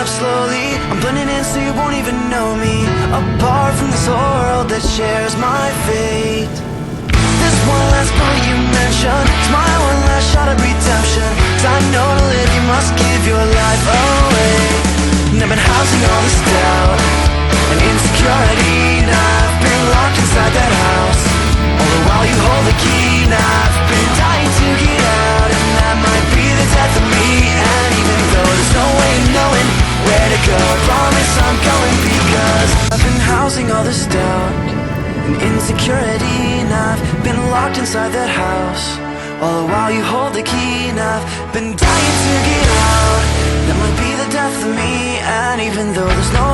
up slowly. I'm blending in so you won't even know me. Apart from this world that shares my fate. This one last point you mentioned, it's my one last shot at redemption. 'Cause I know to live you must give your life away. And I've been housing all this doubt and insecurity, and I've been locked inside that house. All the while you hold the key, and I've been dying to get out. And that might be the death of me. And even though there's no way of knowing where to go, I promise I'm going, because I've been housing all this doubt and insecurity, and I've been locked inside that house. All the while you hold the key, and I've been dying to get out. That might be the death of me. And even though there's no